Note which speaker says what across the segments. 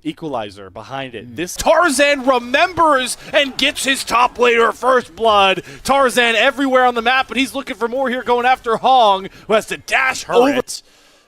Speaker 1: Equalizer behind it. This Tarzan remembers and gets his top laner first blood. Tarzan everywhere on the map, but he's looking for more here, going after Hong, who has to dash over.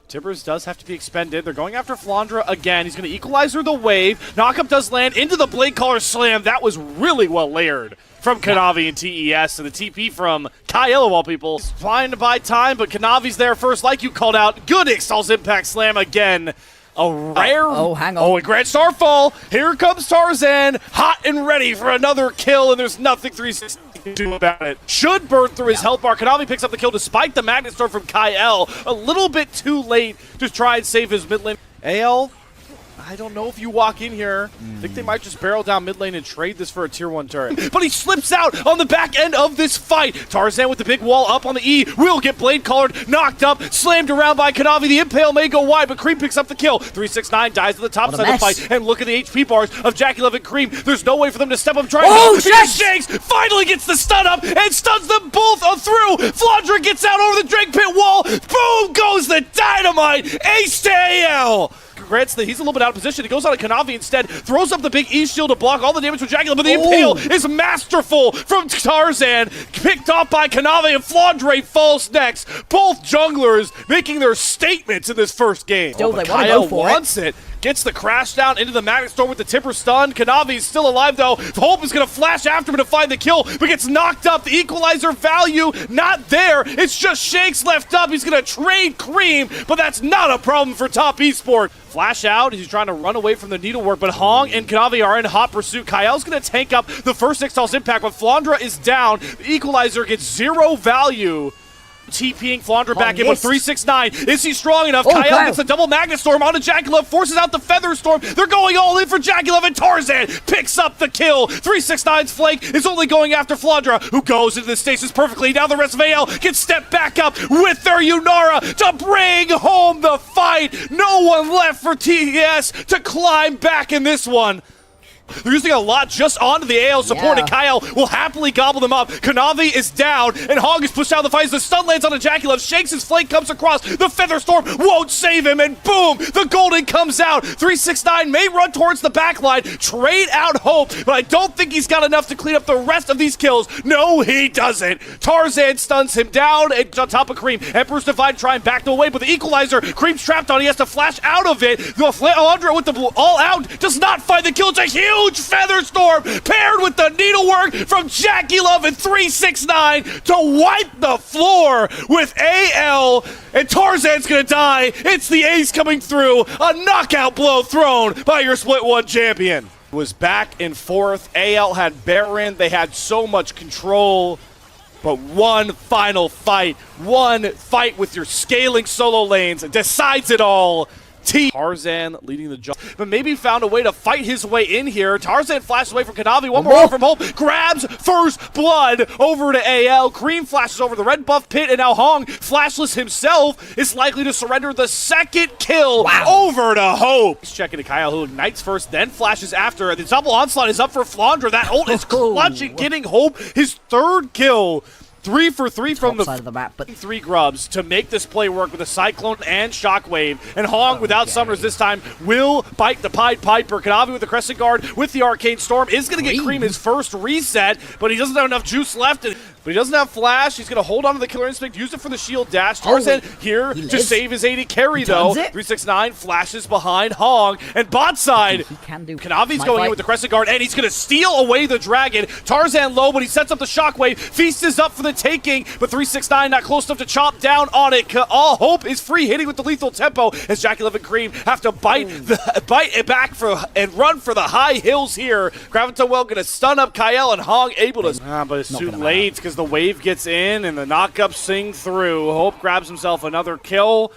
Speaker 1: Tibbers does have to be expended. They're going after Flandra again. He's going to equalizer the wave. Knockup does land into the Blade Caller slam. That was really well layered from Kanavi and TES, and the TP from Kyle of all people. He's trying to buy time, but Kanavi's there first, like you called out. Good installs impact slam again. A rare.
Speaker 2: Hang on.
Speaker 1: Oh, and Grand Starfall. Here comes Tarzan, hot and ready for another kill, and there's nothing 360 can do about it. Should burn through his health bar. Kanavi picks up the kill despite the Magnet Storm from Kyle. A little bit too late to try and save his mid lane. AL, I don't know if you walk in here. I think they might just barrel down mid lane and trade this for a tier 1 turret. But he slips out on the back end of this fight. Tarzan with the big wall up on the E will get blade collared, knocked up, slammed around by Kanavi. The impale may go wide, but Cream picks up the kill. 369 dies at the top side of the fight. And look at the HP bars of Jackie Love and Cream. There's no way for them to step up trying to Shanks finally gets the stun up and stuns them both through. Flandra gets out over the Drake Pit wall. Boom goes the dynamite. Ace to AL. Grants that he's a little bit out of position. He goes on to Kanavi instead, throws up the big E shield to block all the damage from Jackie, but the impale is masterful from Tarzan, picked off by Kanavi, and Flandre falls next. Both junglers making their statements in this first game.
Speaker 2: Still, they
Speaker 1: Kyle wants it. Gets the crash down into the Magnet Storm with the Tipper stun. Kanavi's still alive though. Hope is going to flash after him to find the kill, but gets knocked up. The equalizer value not there. It's just Shanks left up. He's going to trade Cream, but that's not a problem for top esports. Flash out. He's trying to run away from the needlework, but Hong and Kanavi are in hot pursuit. Kyle's going to tank up the first Ixtal's impact, but Flandra is down. The equalizer gets 0 value. TPing Flandra back in with 369. Is he strong enough? Kyle gets the double Magnet Storm onto Jackie, forces out the Feather Storm. They're going all in for Jackie, and Tarzan picks up the kill. 369's flank is only going after Flandra, who goes into the stasis perfectly. Now the rest of AL gets stepped back up with their Yunara to bring home the fight. No one left for TES to climb back in this one. They're using a lot just onto the AL support, and Kyle will happily gobble them up. Kanavi is down, and Hog is pushed out of the fight as the stun lands on a Jackie Love. Shakes his flank, comes across. The Feather Storm won't save him, and boom, the Golden comes out. 369 may run towards the back line, trade out Hope, but I don't think he's got enough to clean up the rest of these kills. No, he doesn't. Tarzan stuns him down and on top of Cream. Emperor's Divine trying back the way, but the equalizer, Cream's trapped on. He has to flash out of it. The Flandra with the all out does not find the kill. It's a huge Feather Storm paired with the needlework from Jackie Love and 369 to wipe the floor with AL, and Tarzan's gonna die. It's the ace coming through. A knockout blow thrown by your Split 1 champion. Was back and forth. AL had Baron. They had so much control. But one final fight, one fight with your scaling solo lanes decides it all. Tarzan leading the job, but maybe found a way to fight his way in here. Tarzan flashes away from Kanavi, one more from Hope, grabs first blood over to AL. Cream flashes over the red buff pit, and now Hong, flashless himself, is likely to surrender the second kill over to Hope. He's checking to Kyle, who ignites first, then flashes after. The double onslaught is up for Flandra. That ult is clutching, getting Hope his third kill. 3 for 3 from the
Speaker 2: side of the map, but
Speaker 1: 3 grubs to make this play work with a Cyclone and Shockwave. And Hong, without summoners this time, will bite the Pied Piper. Kanavi with the Crescent Guard with the Arcane Storm is going to get Cream his first reset, but he doesn't have enough juice left. But he doesn't have Flash. He's going to hold on to the Killer Instinct, use it for the shield dash. Tarzan here to save his 80 carry, though. 369 flashes behind Hong. And bot side, Kanavi's going in with the Crescent Guard, and he's going to steal away the Dragon. Tarzan low, but he sets up the Shockwave. Feast is up for the taking, but 369 not close enough to chop down on it. All Hope is free hitting with the lethal tempo as Jackie Love and Cream have to bite it back and run for the high hills here. Graviton going to stun up Kyle, and Hong able to... but it's too late because the wave gets in and the knockups sing through. Hope grabs himself another kill.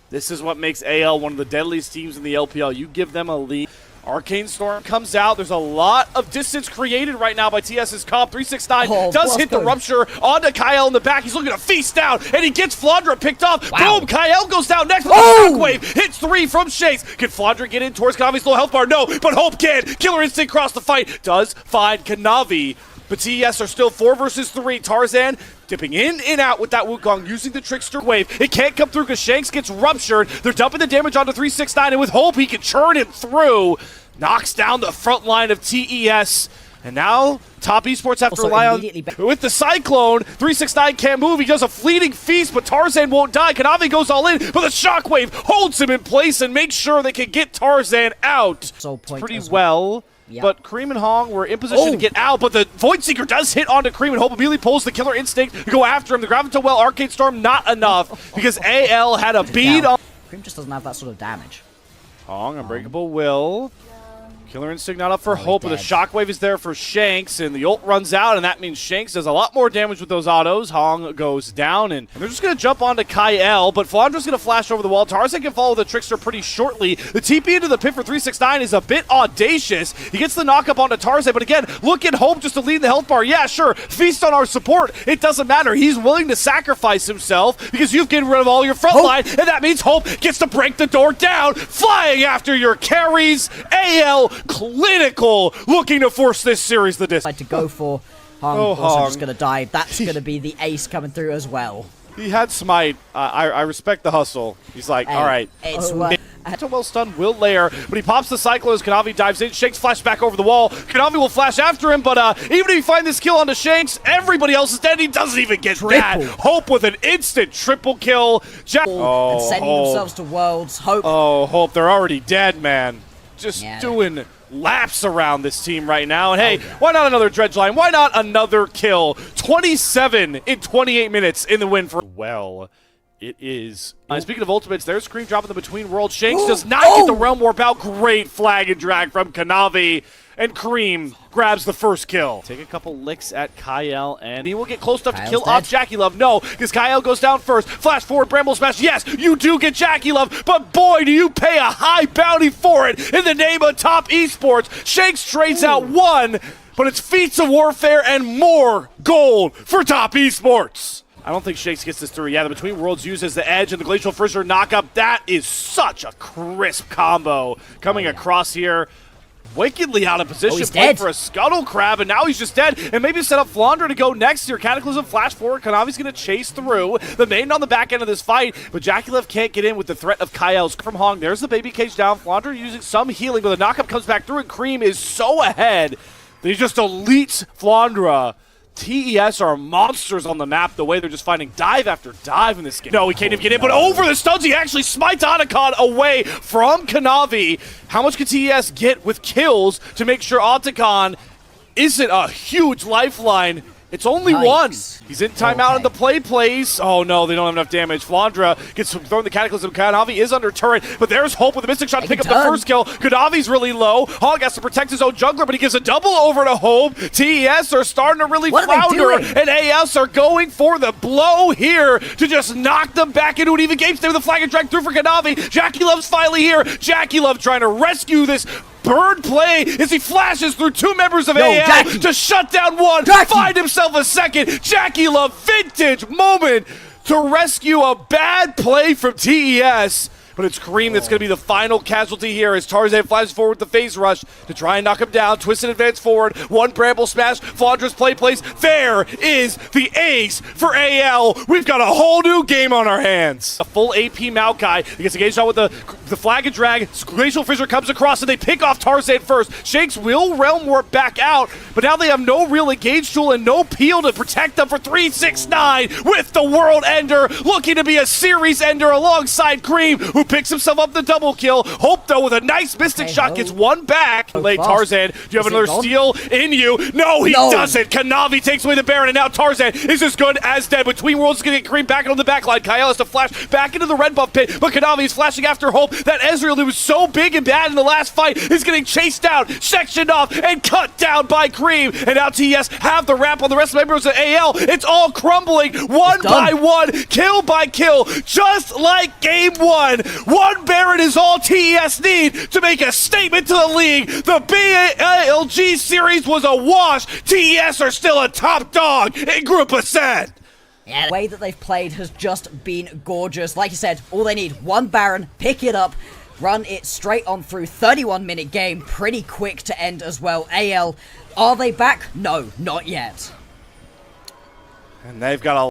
Speaker 1: This is what makes AL one of the deadliest teams in the LPL. You give them a lead. Arcane Storm comes out. There's a lot of distance created right now by TS's comp. 369 does hit the Rupture onto Kyle in the back. He's looking to feast out, and he gets Flandra picked off. Boom! Kyle goes down next with the Shockwave. Hits 3 from Shakes. Can Flandra get in towards Kanavi's low health bar? No, but Hope can. Killer Instinct cross the fight. Does find Kanavi. But TES are still 4 versus 3. Tarzan dipping in and out with that Wukong, using the Trickster wave. It can't come through because Shanks gets ruptured. They're dumping the damage onto 369, and with Hope, he can churn him through. Knocks down the front line of TES. And now, Top Esports have to rely on... With the Cyclone, 369 can't move. He does a fleeting feast, but Tarzan won't die. Kanavi goes all in, but the Shockwave holds him in place and makes sure they can get Tarzan out. Pretty well. Yep. But Cream and Hong were in position to get out, but the Void Seeker does hit onto Cream, and Hope immediately pulls the Killer Instinct to go after him. The Graviton Well, Arcade Storm, not enough, because AL had a beat on...
Speaker 2: Cream just doesn't have that sort of damage.
Speaker 1: Hong, Unbreakable Will. Killer Instinct not up for Hope, but the Shockwave is there for Shanks, and the ult runs out, and that means Shanks does a lot more damage with those autos. Hong goes down, and they're just going to jump onto Kyle, but Flaundra's going to flash over the wall. Tarzan can follow the Trickster pretty shortly. The TP into the pit for 369 is a bit audacious. He gets the knock up onto Tarzan, but again, look at Hope just to lead the health bar. Yeah, sure, feast on our support. It doesn't matter. He's willing to sacrifice himself because you've gotten rid of all your front line, and that means Hope gets to break the door down, flying after your carries. AL clinical, looking to force this series the distance.
Speaker 2: To go for Hong, also just going to die. That's going to be the ace coming through as well.
Speaker 1: He had Smite. I respect the hustle. He's like, all right.
Speaker 2: It's
Speaker 1: Well stun will layer, but he pops the Cyclone as Kanavi dives in. Shanks flash back over the wall. Kanavi will flash after him, but even if you find this kill onto Shanks, everybody else is dead. He doesn't even get that. Hope with an instant triple kill.
Speaker 2: And sending themselves to Worlds. Hope.
Speaker 1: Oh, Hope. They're already dead, man. Just doing laps around this team right now. And hey, why not another dredge line? Why not another kill? 27 in 28 minutes in the win for... Well, it is... speaking of ultimates, there's Scream dropping the Between Worlds. Shanks does not get the Realm Warp out. Great flag and drag from Kanavi. And Cream grabs the first kill. Take a couple licks at Kyle, and he will get close enough to kill off Jackie Love. No, because Kyle goes down first. Flash forward, Bramble Smash. Yes, you do get Jackie Love, but boy, do you pay a high bounty for it in the name of Top Esports. Shanks trades out one, but it's feats of warfare and more gold for Top Esports. I don't think Shanks gets this through. Yeah, the Between Worlds uses the edge and the Glacial Fissure knockup. That is such a crisp combo coming across here. Wickedly out of position, playing for a Scuttle Crab, and now he's just dead. And maybe set up Flaundra to go next here. Cataclysm flash forward. Kanavi's going to chase through. The main on the back end of this fight, but Jackie can't get in with the threat of Kyle's from Hong. There's the baby cage down. Flaundra using some healing, but the knockup comes back through, and Cream is so ahead that he just elites Flaundra. TES are monsters on the map, the way they're just finding dive after dive in this game. No, he can't even get in, but over the studs, he actually smites Otacon away from Kanavi. How much can TES get with kills to make sure Otacon isn't a huge lifeline? It's only one. He's in timeout in the plays. Oh no, they don't have enough damage. Flaundra gets thrown the Cataclysm. Kanavi is under turret, but there's Hope with a Mystic Shot to pick up the first kill. Kanavi's really low. Hog has to protect his own jungler, but he gives a double over to Hope. TES are starting to really flounder, and AS are going for the blow here to just knock them back into an even game. Stay with the flag and drag through for Kanavi. Jackie Love's finally here. Jackie Love trying to rescue this bird play as he flashes through two members of AL to shut down one, find himself a second. Jackie Love, vintage moment to rescue a bad play from TES. But it's Cream that's going to be the final casualty here as Tarzan flies forward with the phase rush to try and knock him down. Twisted advance forward. One Bramble Smash. Flaundra's plays. There is the ace for AL. We've got a whole new game on our hands. A full AP Maokai. He gets engaged on with the flag and drag. Glacial Fissure comes across and they pick off Tarzan first. Shanks will Realm Warp back out, but now they have no real engage tool and no peel to protect them for 369 with the World Ender, looking to be a series ender alongside Cream, who picks himself up the double kill. Hope, though, with a nice Mystic Shot, gets one back. Late Tarzan, do you have another steal in you? No, he doesn't. Kanavi takes away the Baron, and now Tarzan is as good as dead. Between Worlds is going to get Cream back on the back line. Kyle has to flash back into the red buff pit, but Kanavi is flashing after Hope. That Ezreal, who was so big and bad in the last fight, is getting chased down, sectioned off, and cut down by Cream. And now TES have the wrap on the rest of the members of AL. It's all crumbling, one by one, kill by kill, just like game one. One Baron is all TES need to make a statement to the league. The BLG series was a wash. TES are still a top dog in Group of Set.
Speaker 2: Yeah, the way that they've played has just been gorgeous. Like you said, all they need, one Baron, pick it up, run it straight on through. 31-minute game, pretty quick to end as well. AL, are they back? No, not yet.
Speaker 1: And they've got a